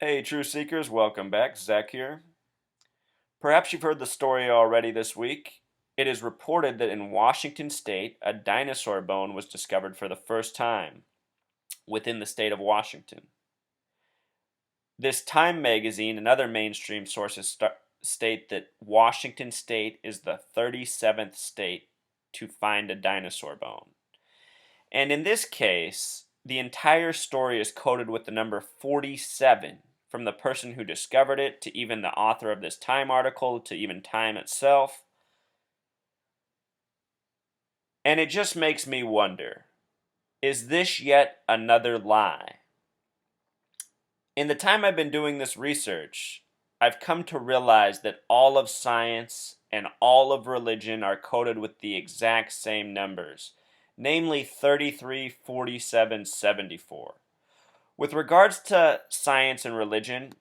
Hey, True Seekers, welcome back. Zach here. Perhaps you've heard the story already this week. It is reported that in Washington state, a dinosaur bone was discovered for the first time within the state of Washington. This Time magazine and other mainstream sources state that Washington state is the 37th state to find a dinosaur bone. And in this case, the entire story is coded with the number 47, from the person who discovered it to even the author of this Time article to even Time itself. And it just makes me wonder, is this yet another lie? In the time I've been doing this research, I've come to realize that all of science and all of religion are coded with the exact same numbers, namely 33, 47, 74. With regards to science and religion,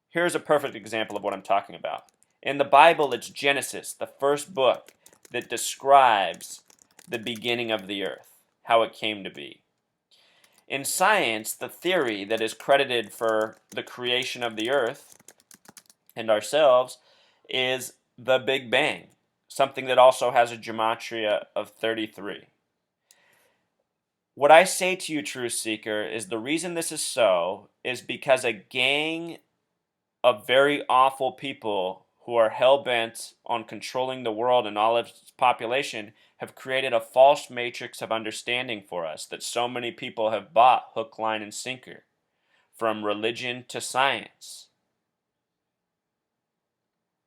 here's a perfect example of what I'm talking about. In the Bible, it's Genesis, the first book, that describes the beginning of the earth, how it came to be. In science, the theory that is credited for the creation of the earth and ourselves is the Big Bang, something that also has a gematria of 33. What I say to you, True Seeker, is the reason this is so is because a gang of very awful people who are hell-bent on controlling the world and all of its population have created a false matrix of understanding for us that so many people have bought hook, line, and sinker, from religion to science.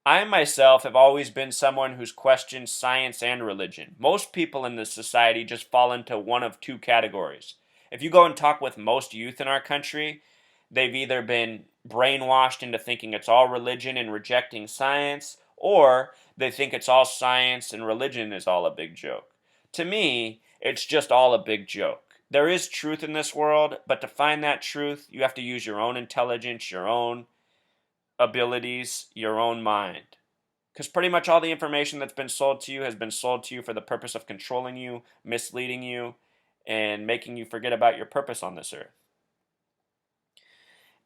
I myself have always been someone who's questioned science and religion. Most people in this society just fall into one of two categories. If you go and talk with most youth in our country, they've either been brainwashed into thinking it's all religion and rejecting science, or they think it's all science and religion is all a big joke. To me, it's just all a big joke. There is truth in this world, but to find that truth, you have to use your own intelligence, your own abilities, your own mind. Because pretty much all the information that's been sold to you has been sold to you for the purpose of controlling you, misleading you, and making you forget about your purpose on this earth.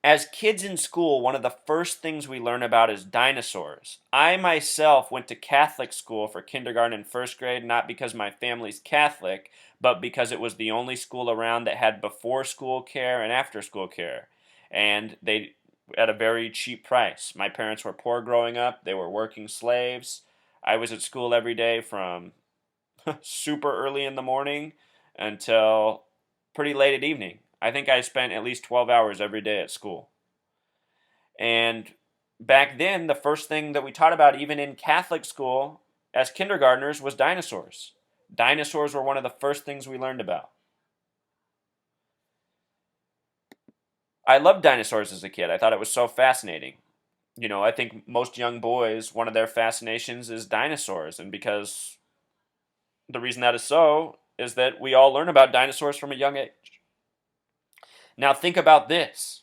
As kids in school, one of the first things we learn about is dinosaurs. I myself went to Catholic school for kindergarten and first grade, not because my family's Catholic, but because it was the only school around that had before school care and after school care. And they at a very cheap price. My parents were poor growing up, they were working slaves. I was at school every day from super early in the morning until pretty late at evening. I think I spent at least 12 hours every day at school. And back then, the first thing that we taught about, even in Catholic school as kindergartners, was dinosaurs. Dinosaurs were one of the first things we learned about. I loved dinosaurs as a kid. I thought it was so fascinating. I think most young boys, one of their fascinations is dinosaurs. And because the reason that is so is that we all learn about dinosaurs from a young age. Now, think about this.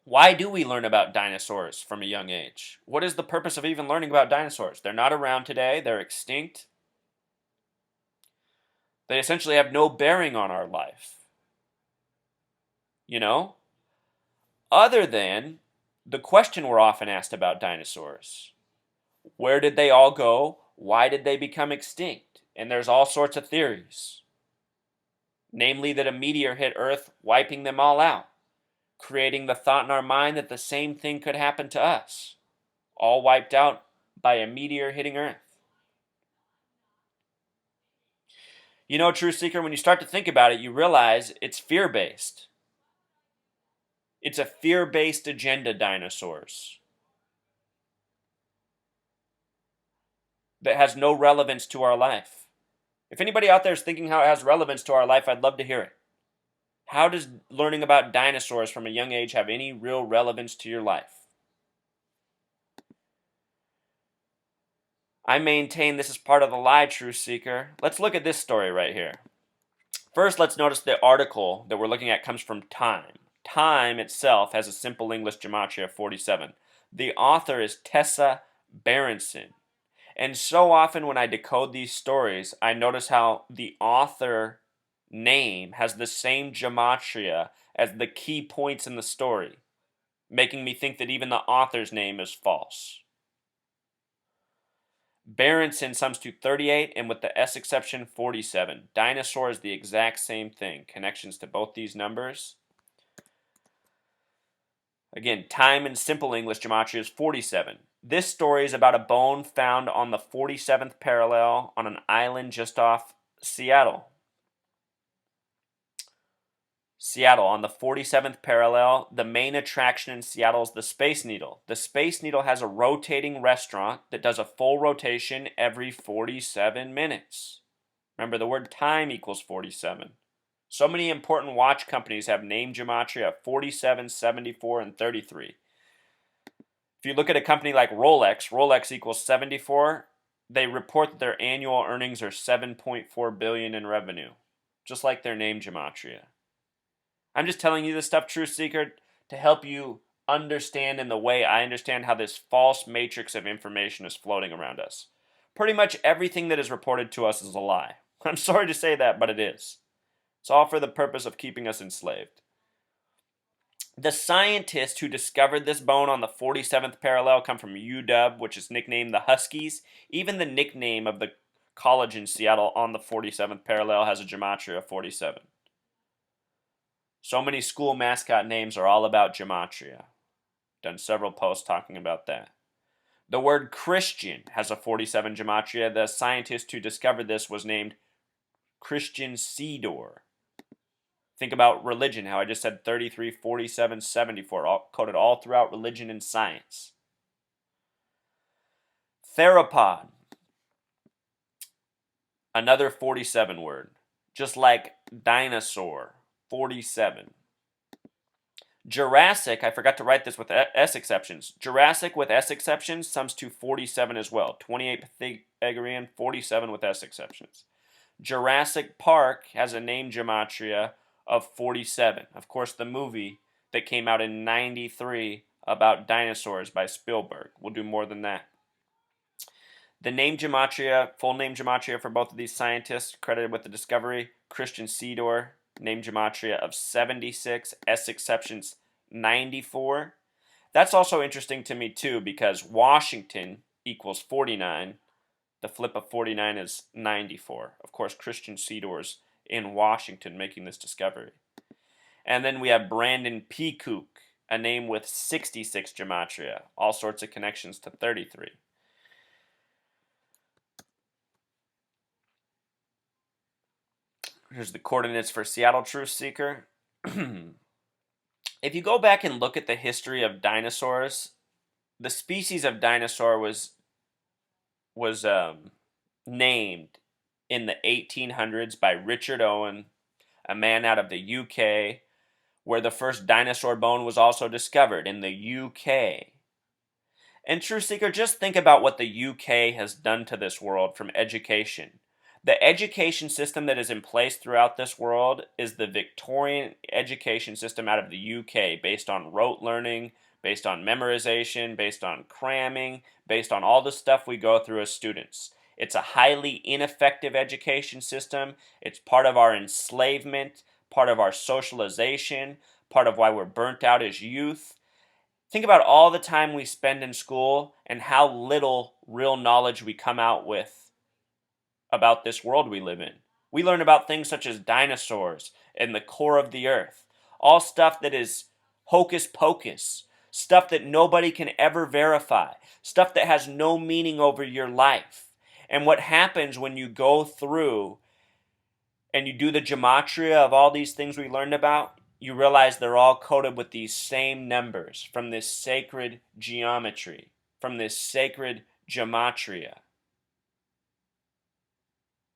Why do we learn about dinosaurs from a young age? What is the purpose of even learning about dinosaurs? They're not around today, they're extinct. They essentially have no bearing on our life. You know? Other than the question we're often asked about dinosaurs: where did they all go? Why did they become extinct? And there's all sorts of theories. Namely, that a meteor hit Earth, wiping them all out, creating the thought in our mind that the same thing could happen to us, all wiped out by a meteor hitting Earth. True Seeker, when you start to think about it, you realize it's fear-based. It's a fear-based agenda, dinosaurs, that has no relevance to our life. If anybody out there is thinking how it has relevance to our life, I'd love to hear it. How does learning about dinosaurs from a young age have any real relevance to your life? I maintain this is part of the lie, True Seeker. Let's look at this story right here. First, let's notice the article that we're looking at comes from Time. Time itself has a simple English gematria of 47. The author is Tessa Berenson. And so often when I decode these stories, I notice how the author name has the same gematria as the key points in the story. making me think that even the author's name is false. Berenson sums to 38, and with the S exception, 47. Dinosaur is the exact same thing. Connections to both these numbers. Again, time in simple English gematria is 47. This story is about a bone found on the 47th parallel on an island just off Seattle. Seattle, on the 47th parallel, the main attraction in Seattle is the Space Needle. The Space Needle has a rotating restaurant that does a full rotation every 47 minutes. Remember, the word time equals 47. So many important watch companies have name gematria of 47, 74, and 33. If you look at a company like Rolex, Rolex equals 74. They report that their annual earnings are $7.4 billion in revenue, just like their name gematria. I'm just telling you this stuff, Truth Seeker, to help you understand in the way I understand how this false matrix of information is floating around us. Pretty much everything that is reported to us is a lie. I'm sorry to say that, but it is. It's all for the purpose of keeping us enslaved. The scientists who discovered this bone on the 47th parallel come from UW, which is nicknamed the Huskies. Even the nickname of the college in Seattle on the 47th parallel has a gematria of 47. So many school mascot names are all about gematria. Done several posts talking about that. The word Christian has a 47 gematria. The scientist who discovered this was named Christian Seedor. Think about religion, how I just said 33, 47, 74, all coded all throughout religion and science. Theropod, another 47 word, just like dinosaur, 47. Jurassic, I forgot to write this with S exceptions. Jurassic with S exceptions sums to 47 as well. 28 Pythagorean, 47 with S exceptions. Jurassic Park has a name gematria of 47. Of course, the movie that came out in 93 about dinosaurs by Spielberg. We'll do more than that. The name gematria, full name gematria for both of these scientists credited with the discovery, Christian Seedor, name gematria of 76, S exceptions 94. That's also interesting to me too, because Washington equals 49. The flip of 49 is 94. Of course, Christian Seedor's in Washington making this discovery. And then we have Brandon Peacock, a name with 66 gematria, all sorts of connections to 33. Here's the coordinates for Seattle Truth Seeker. If you go back and look at the history of dinosaurs, the species of dinosaur was named in the 1800s by Richard Owen, a man out of the UK, where the first dinosaur bone was also discovered in the UK. And Truth Seeker, just think about what the UK has done to this world from education. The education system that is in place throughout this world is the Victorian education system out of the UK, based on rote learning, based on memorization, based on cramming, based on all the stuff we go through as students. It's a highly ineffective education system. It's part of our enslavement, part of our socialization, part of why we're burnt out as youth. Think about all the time we spend in school and how little real knowledge we come out with about this world we live in. We learn about things such as dinosaurs and the core of the earth. All stuff that is hocus pocus. Stuff that nobody can ever verify. Stuff that has no meaning over your life. And what happens when you go through and you do the gematria of all these things we learned about, you realize they're all coded with these same numbers from this sacred geometry, from this sacred gematria.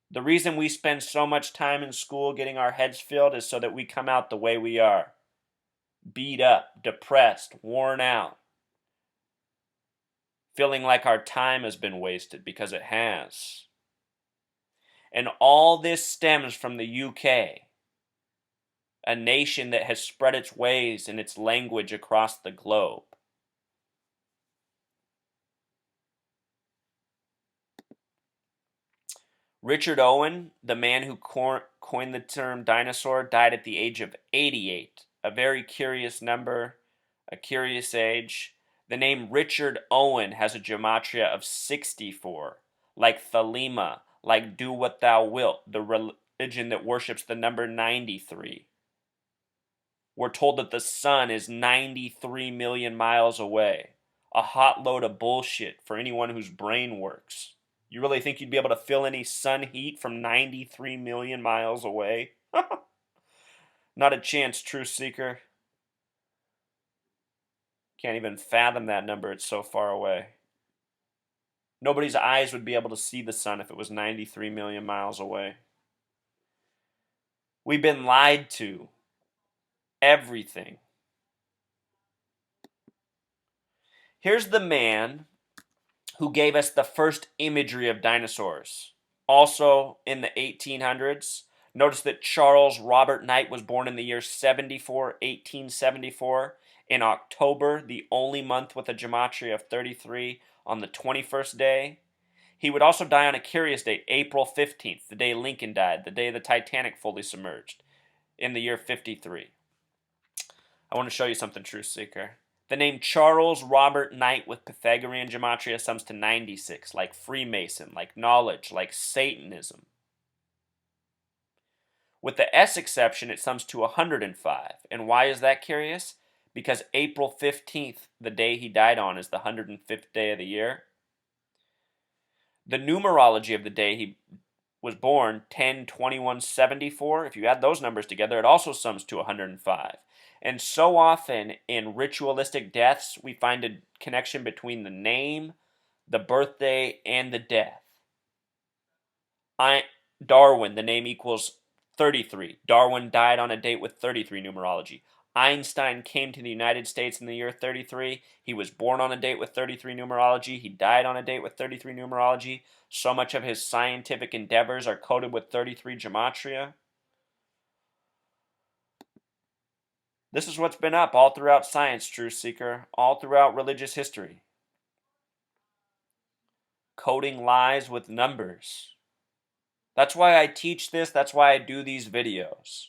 The reason we spend so much time in school getting our heads filled is so that we come out the way we are. Beat up, depressed, worn out. Feeling like our time has been wasted, because it has. And all this stems from the UK, a nation that has spread its ways and its language across the globe. Richard Owen, the man who coined the term dinosaur, died at the age of 88. A very curious number. A curious age. The name Richard Owen has a gematria of 64, like Thelema, like Do What Thou Wilt, the religion that worships the number 93. We're told that the sun is 93 million miles away. A hot load of bullshit for anyone whose brain works. You really think you'd be able to feel any sun heat from 93 million miles away? Not a chance, truth seeker. Can't even fathom that number, it's so far away. Nobody's eyes would be able to see the sun if it was 93 million miles away. We've been lied to. Everything. Here's the man who gave us the first imagery of dinosaurs. Also in the 1800s. Notice that Charles Robert Knight was born in the year 1874, in October, the only month with a gematria of 33, on the 21st day. He would also die on a curious date, April 15th, the day Lincoln died, the day the Titanic fully submerged, in the year 53. I want to show you something, truth seeker. The name Charles Robert Knight with Pythagorean gematria sums to 96, like Freemason, like knowledge, like Satanism. With the S exception, it sums to 105. And why is that curious? Because April 15th, the day he died on, is the 105th day of the year. The numerology of the day he was born, 10/21/74, if you add those numbers together, it also sums to 105. And so often in ritualistic deaths, we find a connection between the name, the birthday, and the death. Darwin, the name equals 33. Darwin died on a date with 33 numerology. Einstein came to the United States in the year 33. He was born on a date with 33 numerology. He died on a date with 33 numerology. So much of his scientific endeavors are coded with 33 gematria. This is what's been up all throughout science, truth seeker, all throughout religious history. Coding lies with numbers. That's why I teach this. That's why I do these videos.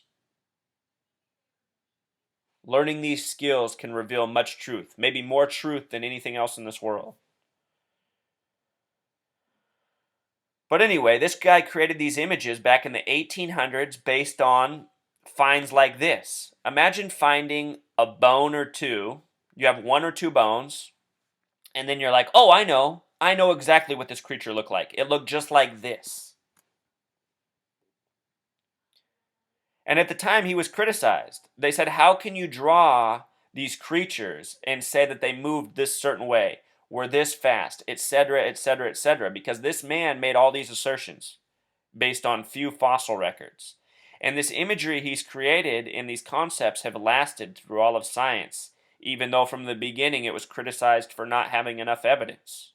Learning these skills can reveal much truth, maybe more truth than anything else in this world. But anyway, this guy created these images back in the 1800s based on finds like this. Imagine finding a bone or two. You have one or two bones, and then you're like, oh, I know exactly what this creature looked like. It looked just like this. And at the time, he was criticized. They said, how can you draw these creatures and say that they moved this certain way, were this fast, etc., etc., etc., because this man made all these assertions based on few fossil records. And this imagery he's created and these concepts have lasted through all of science, even though from the beginning it was criticized for not having enough evidence.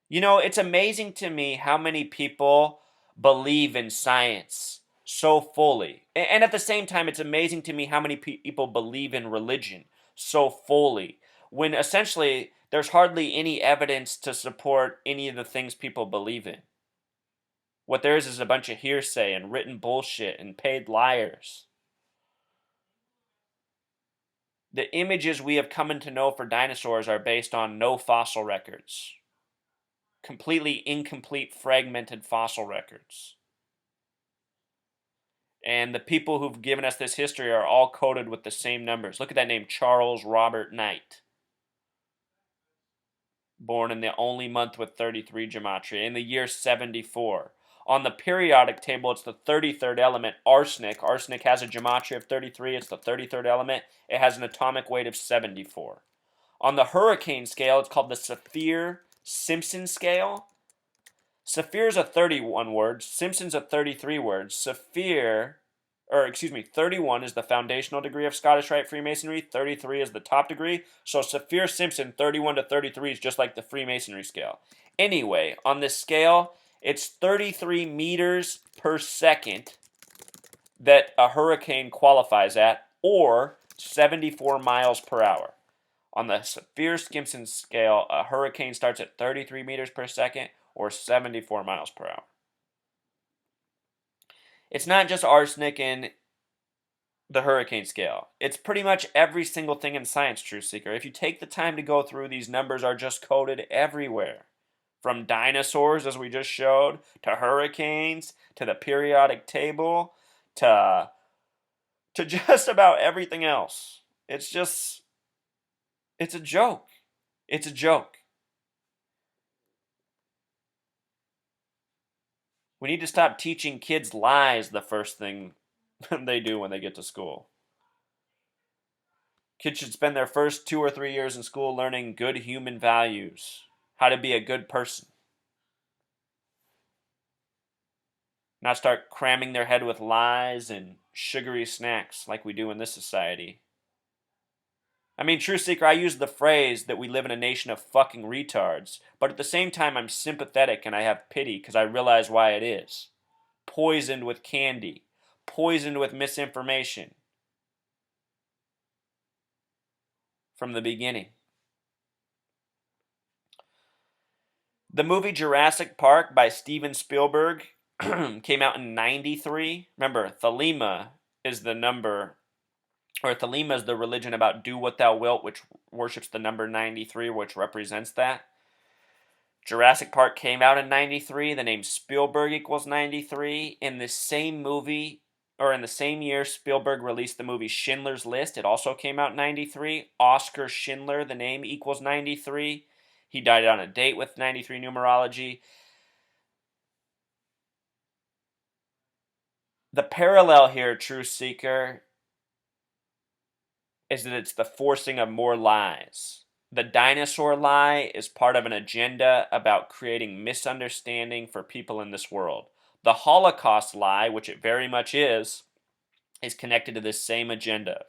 You know, it's amazing to me how many people believe in science so fully. And at the same time, it's amazing to me how many people believe in religion so fully, when essentially there's hardly any evidence to support any of the things people believe in. What there is a bunch of hearsay and written bullshit and paid liars. The images we have come to know for dinosaurs are based on no fossil records. Completely incomplete, fragmented fossil records. And the people who've given us this history are all coded with the same numbers. Look at that name, Charles Robert Knight. Born in the only month with 33 gematria, in the year 74. On the periodic table, it's the 33rd element, arsenic. Arsenic has a gematria of 33. It's the 33rd element. It has an atomic weight of 74. On the hurricane scale, it's called the Saphir-Simpson scale. Saphir is a 31 word. Simpson's a 33 word. 31 is the foundational degree of Scottish Rite Freemasonry. 33 is the top degree. So Saphir-Simpson, 31 to 33 is just like the Freemasonry scale. Anyway, on this scale, it's 33 meters per second that a hurricane qualifies at, or 74 miles per hour. On the Saphir-Simpson scale, a hurricane starts at 33 meters per second, or 74 miles per hour. It's not just arsenic and the hurricane scale. It's pretty much every single thing in science, Truth Seeker. If you take the time to go through, these numbers are just coded everywhere. From dinosaurs, as we just showed, to hurricanes, to the periodic table, to just about everything else. It's just, it's a joke. It's a joke. We need to stop teaching kids lies the first thing they do when they get to school. Kids should spend their first 2 or 3 years in school learning good human values, how to be a good person. Not start cramming their head with lies and sugary snacks like we do in this society. I mean, Truth Seeker, I use the phrase that we live in a nation of fucking retards, but at the same time, I'm sympathetic and I have pity because I realize why it is. Poisoned with candy, poisoned with misinformation from the beginning. The movie Jurassic Park by Steven Spielberg came out in 93. Remember, Thelema is the number, or Thelema is the religion about do what thou wilt, which worships the number 93, which represents that. Jurassic Park came out in 93. The name Spielberg equals 93. In the same movie, or in the same year, Spielberg released the movie Schindler's List. It also came out in 93. Oscar Schindler, the name equals 93. He died on a date with 93 numerology. The parallel here, Truth Seeker, is that it's the forcing of more lies. The dinosaur lie is part of an agenda about creating misunderstanding for people in this world. The Holocaust lie, which it very much is connected to this same agenda.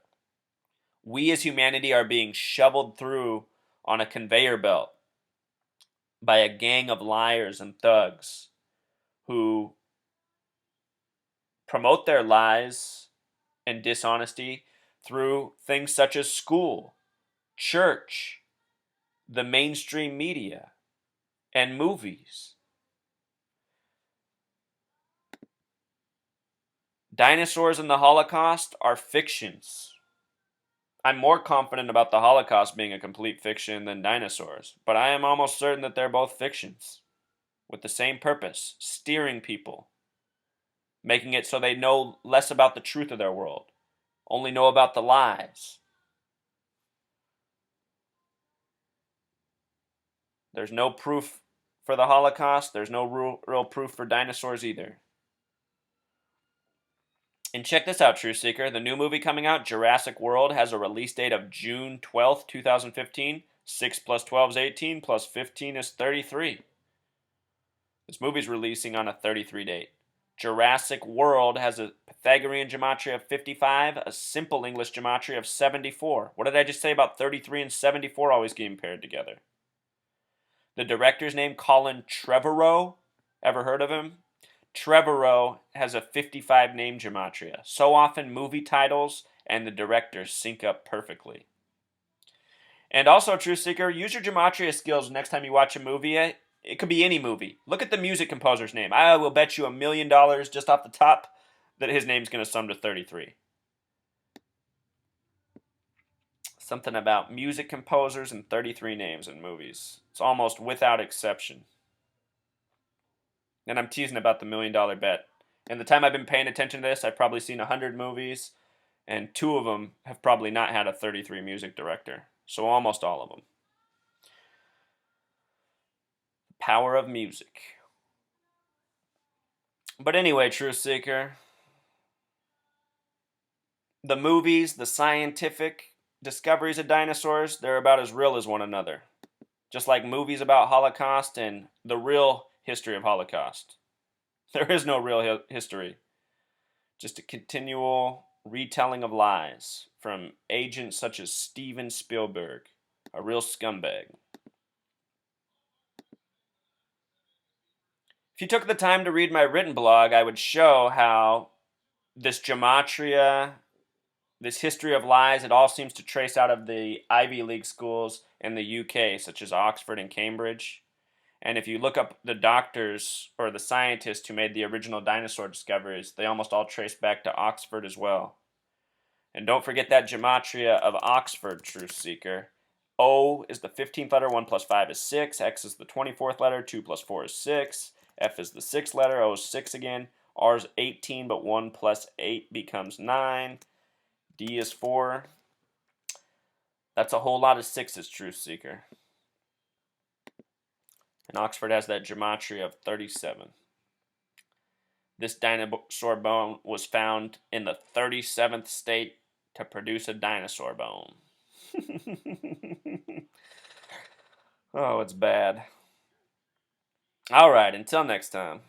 We as humanity are being shoveled through on a conveyor belt by a gang of liars and thugs who promote their lies and dishonesty through things such as school, church, the mainstream media, and movies. Dinosaurs and the Holocaust are fictions. I'm more confident about the Holocaust being a complete fiction than dinosaurs, but I am almost certain that they're both fictions, with the same purpose, steering people, making it so they know less about the truth of their world, only know about the lies. There's no proof for the Holocaust. There's no real proof for dinosaurs either. And check this out, Truth Seeker. The new movie coming out, Jurassic World, has a release date of June 12th, 2015. 6 plus 12 is 18, plus 15 is 33. This movie's releasing on a 33 date. Jurassic World has a Pythagorean gematria of 55, a simple English gematria of 74. What did I just say about 33 and 74 always getting paired together? The director's name, Colin Trevorrow. Ever heard of him? Trevorrow has a 55 name gematria. So often movie titles and the directors sync up perfectly. And also, Truth Seeker, use your gematria skills next time you watch a movie. It could be any movie. Look at the music composer's name. I will bet you $1 million just off the top that his name's going to sum to 33. Something about music composers and 33 names in movies. It's almost without exception. And I'm teasing about the $1 million bet. In the time I've been paying attention to this, I've probably seen 100 movies, and 2 of them have probably not had a 33 music director. So almost all of them. Power of music. But anyway, Truth Seeker, the movies, the scientific discoveries of dinosaurs, they're about as real as one another. Just like movies about Holocaust and the real history of Holocaust. There is no real history. Just a continual retelling of lies from agents such as Steven Spielberg, a real scumbag. If you took the time to read my written blog, I would show how this gematria, this history of lies, it all seems to trace out of the Ivy League schools in the UK, such as Oxford and Cambridge. And if you look up the doctors or the scientists who made the original dinosaur discoveries, they almost all trace back to Oxford as well. And don't forget that gematria of Oxford, Truth Seeker. O is the 15th letter, 1 plus 5 is 6. X is the 24th letter, 2 plus 4 is 6. F is the 6th letter, O is 6 again. R is 18, but 1 plus 8 becomes 9. D is 4. That's a whole lot of 6s, Truth Seeker. And Oxford has that gematria of 37. This dinosaur bone was found in the 37th state to produce a dinosaur bone. Oh, it's bad. All right, until next time.